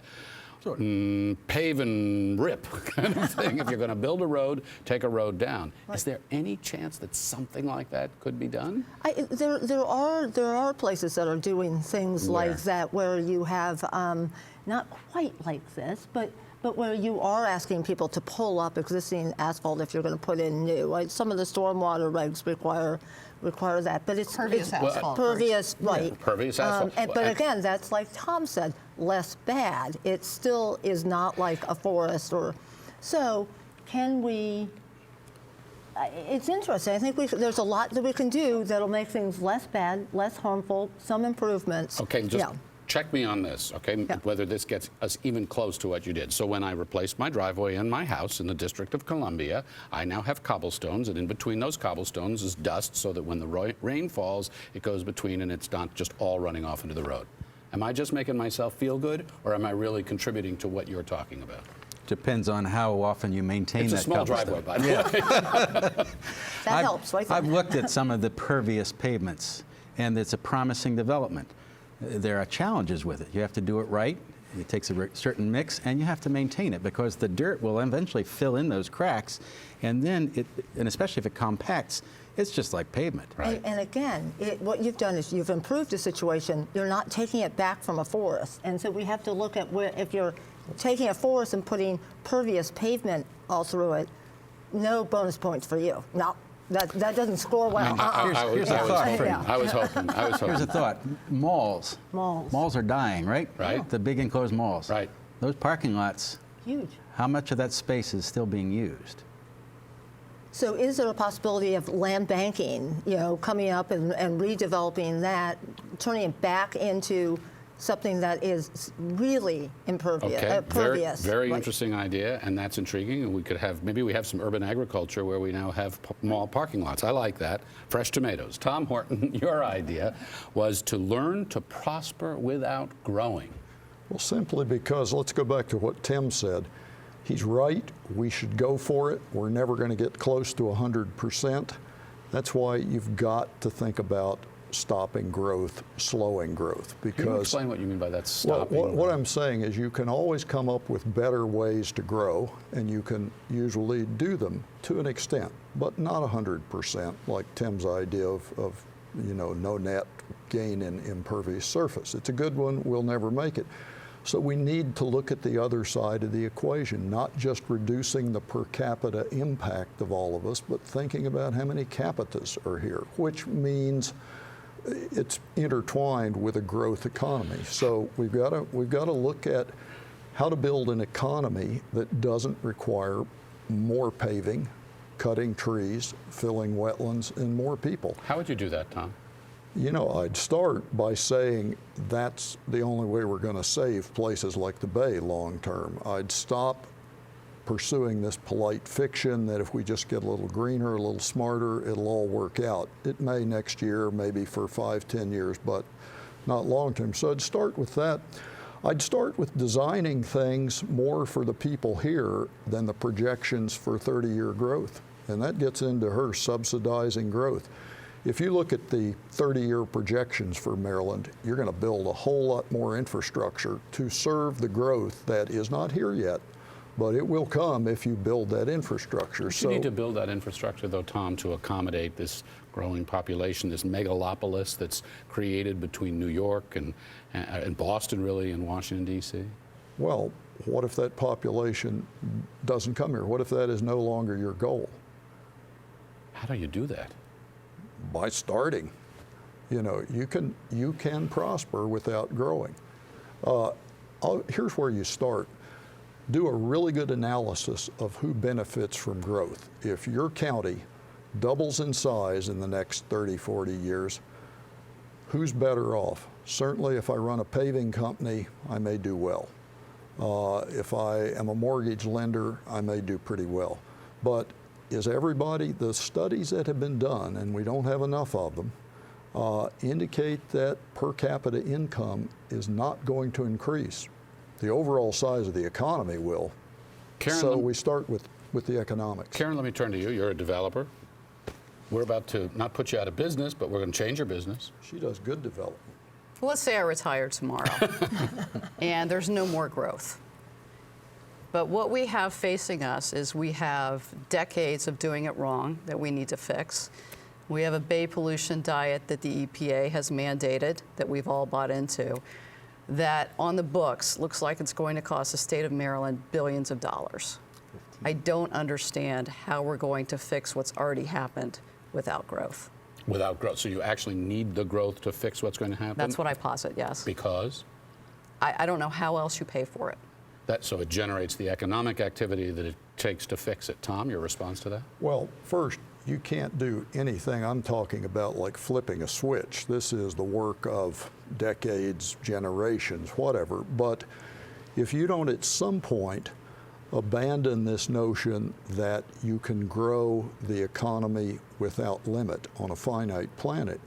pave and rip kind of thing. If you're going to build a road, take a road down. Is there any chance that something like that could be done? There are places that are doing things like that, where you have not quite like this, but where you are asking people to pull up existing asphalt if you're going to put in new. Right? Some of the stormwater regs require that, but it's pervious asphalt. Pervious, right? Yeah, pervious asphalt. But again, that's like Tom said, less bad. It still is not like a forest so. Can we? It's interesting. I think there's a lot that we can do that'll make things less bad, less harmful. Some improvements. Okay, check me on this, okay, whether this gets us even close to what you did. So when I replaced my driveway in my house in the District of Columbia, I now have cobblestones, and in between those cobblestones is dust, so that when the rain falls, it goes between and it's not just all running off into the road. Am I just making myself feel good, or am I really contributing to what you're talking about? Depends on how often you maintain that. It's a small driveway, by the way. That helps, right? I've looked at some of the pervious pavements, and it's a promising development. There are challenges with it. You have to do it right. It takes a certain mix, and you have to maintain it, because the dirt will eventually fill in those cracks, and then and especially if it compacts, it's just like pavement. Right. And again, what you've done is you've improved the situation. You're not taking it back from a forest, and so we have to look at if you're taking a forest and putting pervious pavement all through it, no bonus points for you. No. That doesn't score well. Here's a thought. I was hoping. Here's a thought. Malls. Malls are dying, right? Right. The big enclosed malls. Right. Those parking lots. Huge. How much of that space is still being used? So is there a possibility of land banking, coming up and redeveloping that, turning it back into something that is really impervious? Okay, very right. interesting idea, and that's intriguing. And we could have, maybe we have some urban agriculture where we now have mall parking lots. I like that. Fresh tomatoes. Tom Horton, your idea was to learn to prosper without growing. Well, simply because, let's go back to what Tim said. He's right. We should go for it. We're never going to get close to 100%. That's why you've got to think about stopping growth, slowing growth. Because, can you explain what you mean by that, stopping? Well, what I'm saying is you can always come up with better ways to grow, and you can usually do them to an extent, but not 100%, like Tim's idea of no net gain in impervious surface. It's a good one. We'll never make it. So we need to look at the other side of the equation, not just reducing the per capita impact of all of us, but thinking about how many capitas are here, which means it's intertwined with a growth economy. So we've got to look at how to build an economy that doesn't require more paving, cutting trees, filling wetlands, and more people. How would you do that, Tom? I'd start by saying that's the only way we're going to save places like the Bay long term. I'd stop pursuing this polite fiction that if we just get a little greener, a little smarter, it'll all work out. It may next year, maybe for 5-10 years, but not long term. So I'd start with that. I'd start with designing things more for the people here than the projections for 30-year growth. And that gets into her subsidizing growth. If you look at the 30-year projections for Maryland, you're going to build a whole lot more infrastructure to serve the growth that is not here yet, but it will come if you build that infrastructure. You need to build that infrastructure, though, Tom, to accommodate this growing population, this megalopolis that's created between New York and Boston, really, and Washington, D.C.? Well, what if that population doesn't come here? What if that is no longer your goal? How do you do that? By starting. You can prosper without growing. Here's where you start. Do a really good analysis of who benefits from growth. If your county doubles in size in the next 30, 40 years, who's better off? Certainly if I run a paving company, I may do well. If I am a mortgage lender, I may do pretty well. But is everybody, the studies that have been done, and we don't have enough of them, indicate that per capita income is not going to increase. The overall size of the economy will. Karen, so we start with the economics. Karen, let me turn to you. You're a developer. We're about to not put you out of business, but we're going to change your business. She does good development. Well, let's say I retire tomorrow and there's no more growth. But what we have facing us is we have decades of doing it wrong that we need to fix. We have a bay pollution diet that the EPA has mandated that we've all bought into that on the books looks like it's going to cost the state of Maryland billions of dollars. I don't understand how we're going to fix what's already happened without growth. Without growth. So you actually need the growth to fix what's going to happen? That's what I posit, yes. Because? I don't know how else you pay for it. So it generates the economic activity that it takes to fix it. Tom, your response to that? Well, first, you can't do anything I'm talking about like flipping a switch. This is the work of decades, generations, whatever. But if you don't at some point abandon this notion that you can grow the economy without limit on a finite planet,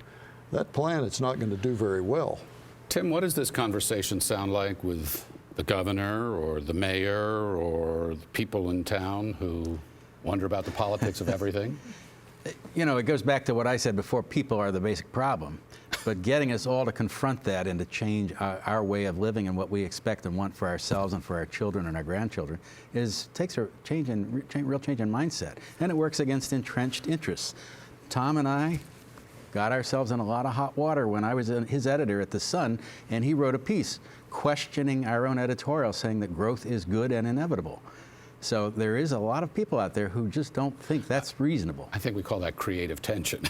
that planet's not going to do very well. Tim, what does this conversation sound like with the governor or the mayor or the people in town who wonder about the politics of everything? It goes back to what I said before, people are the basic problem. But getting us all to confront that and to change our way of living and what we expect and want for ourselves and for our children and our grandchildren takes a real change in mindset. And it works against entrenched interests. Tom and I got ourselves in a lot of hot water when I was his editor at The Sun, and he wrote a piece questioning our own editorial, saying that growth is good and inevitable. So there is a lot of people out there who just don't think that's reasonable. I think we call that creative tension.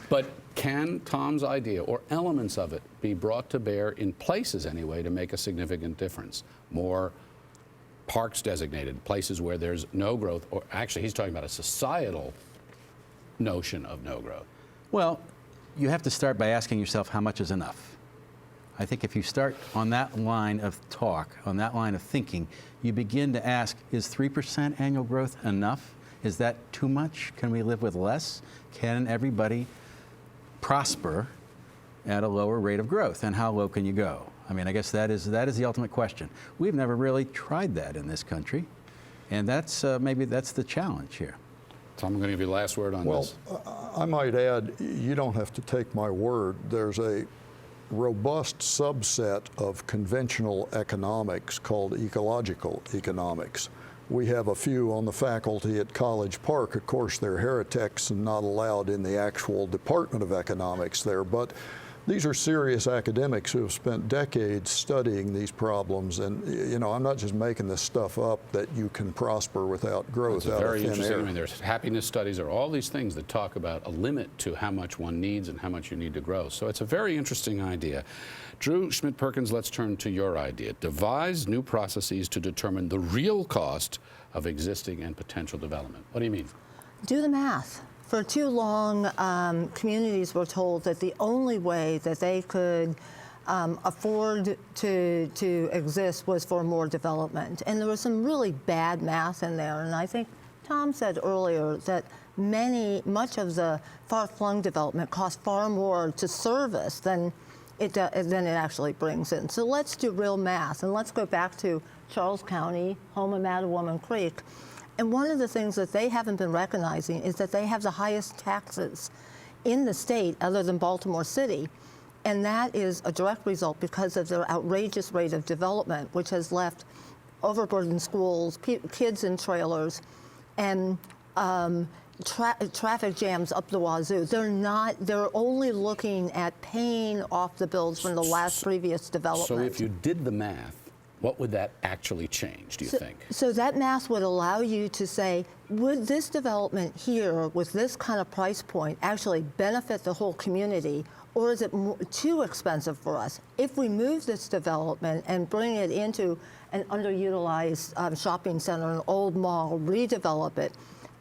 But can Tom's idea, or elements of it, be brought to bear in places anyway to make a significant difference? More parks designated, places where there's no growth, or actually he's talking about a societal notion of no growth? Well, you have to start by asking yourself how much is enough. I think if you start on that line of talk, on that line of thinking, you begin to ask, is 3% annual growth enough? Is that too much? Can we live with less? Can everybody prosper at a lower rate of growth? And how low can you go? I mean, I guess that is the ultimate question. We've never really tried that in this country, and that's maybe that's the challenge here. So I'm going to give you the last word on this. Well, I might add, you don't have to take my word. There's a robust subset of conventional economics called ecological economics. We have a few on the faculty at College Park. Of course, they're heretics and not allowed in the actual Department of Economics there, but these are serious academics who have spent decades studying these problems, and you know, I'm not just making this stuff up that you can prosper without growth out of thin air. Very interesting. I mean, there's happiness studies, or all these things that talk about a limit to how much one needs and how much you need to grow. So it's a very interesting idea. Drew Schmidt-Perkins, let's turn to your idea. Devise new processes to determine the real cost of existing and potential development. What do you mean? Do the math. For too long, communities were told that the only way that they could afford to exist was for more development. And there was some really bad math in there. And I think Tom said earlier that much of the far-flung development costs far more to service than it actually brings in. So let's do real math, and let's go back to Charles County, home of Mattawoman Creek. And one of the things that they haven't been recognizing is that they have the highest taxes in the state other than Baltimore City. And that is a direct result because of their outrageous rate of development, which has left overburdened schools, kids in trailers, and traffic jams up the wazoo. They're only looking at paying off the bills from the last previous development. So if you did the math, what would that actually change, do you think? So that math would allow you to say, would this development here with this kind of price point actually benefit the whole community, or is it too expensive for us? If we move this development and bring it into an underutilized shopping center, an old mall, redevelop it,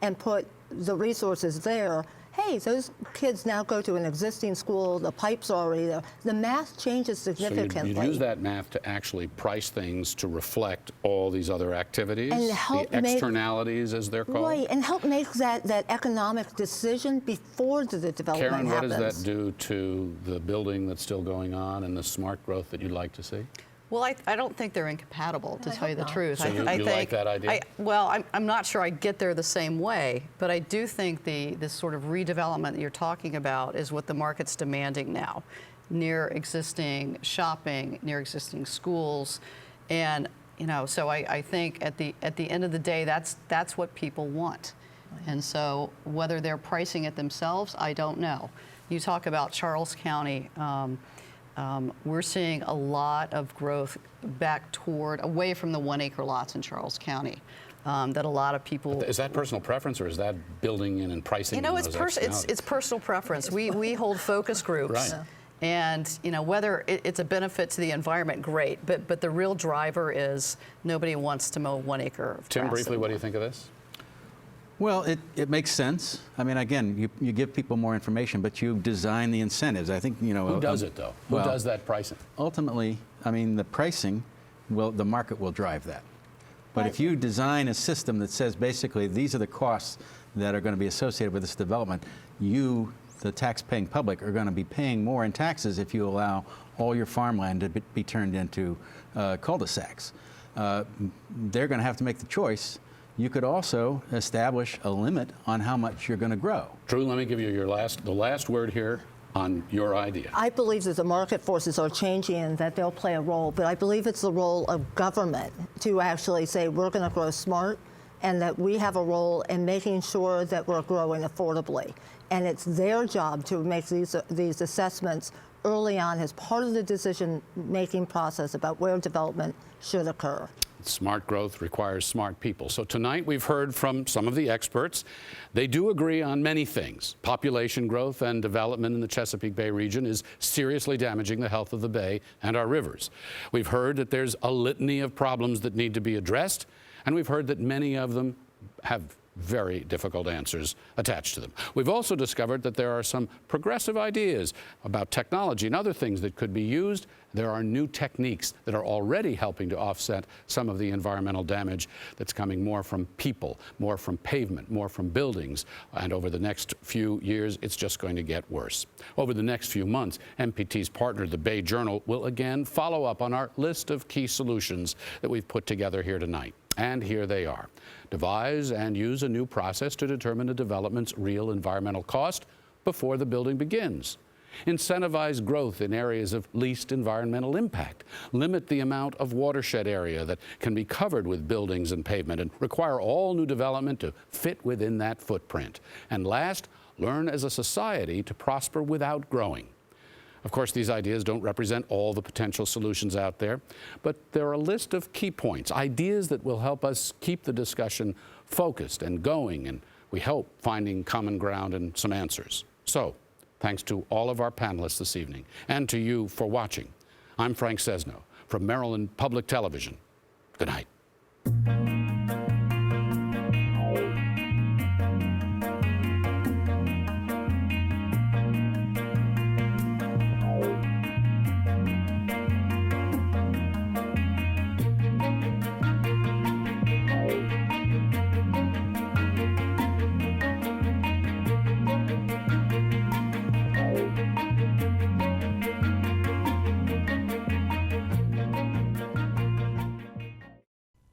and put the resources there, hey, those kids now go to an existing school, the pipes are already there. The math changes significantly. So you'd use that math to actually price things to reflect all these other activities, and help the externalities, as they're called? Right, and help make that economic decision before the development Karen, happens. what does that do to the building that's still going on and the smart growth that you'd like to see? Well, I don't think they're incompatible, to tell you the truth. So you like that idea? I'm not sure I get there the same way, but I do think this sort of redevelopment that you're talking about is what the market's demanding now, near existing shopping, near existing schools, and so I think at the end of the day, that's what people want, and so whether they're pricing it themselves, I don't know. You talk about Charles County. We're seeing a lot of growth back away from the 1 acre lots in Charles County. That a lot of people. Is that personal preference, or is that building in and pricing? It's personal preference. We hold focus groups, right. And whether it's a benefit to the environment, great. But the real driver is nobody wants to mow 1 acre of Tim, grass briefly, what do anymore. you think of this? Well, it makes sense. I mean, again, you give people more information, but you design the incentives. I think, Who does it, though? Who does that pricing? Ultimately, I mean, the pricing, the market will drive that. But if you design a system that says basically these are the costs that are going to be associated with this development, you, the tax-paying public, are going to be paying more in taxes if you allow all your farmland to be turned into cul-de-sacs. They're going to have to make the choice. You could also establish a limit on how much you're going to grow. Drew, let me give you the last word here on your idea. I believe that the market forces are changing and that they'll play a role, but I believe it's the role of government to actually say we're going to grow smart and that we have a role in making sure that we're growing affordably. And it's their job to make these assessments early on as part of the decision-making process about where development should occur. Smart growth requires smart people. So tonight we've heard from some of the experts. They do agree on many things. Population growth and development in the Chesapeake Bay region is seriously damaging the health of the bay and our rivers. We've heard that there's a litany of problems that need to be addressed, and we've heard that many of them have very difficult answers attached to them. We've also discovered that there are some progressive ideas about technology and other things that could be used. There are new techniques that are already helping to offset some of the environmental damage that's coming more from people, more from pavement, more from buildings. And over the next few years, it's just going to get worse. Over the next few months, MPT's partner, the Bay Journal, will again follow up on our list of key solutions that we've put together here tonight. And here they are. Devise and use a new process to determine a development's real environmental cost before the building begins. Incentivize growth in areas of least environmental impact. Limit the amount of watershed area that can be covered with buildings and pavement, and require all new development to fit within that footprint. And last, learn as a society to prosper without growing. Of course, these ideas don't represent all the potential solutions out there, but they're a list of key points, ideas that will help us keep the discussion focused and going, and we hope finding common ground and some answers. So, thanks to all of our panelists this evening, and to you for watching. I'm Frank Sesno from Maryland Public Television. Good night.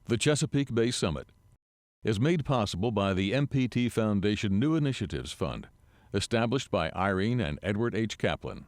The Chesapeake Bay Summit is made possible by the MPT Foundation New Initiatives Fund, established by Irene and Edward H. Kaplan.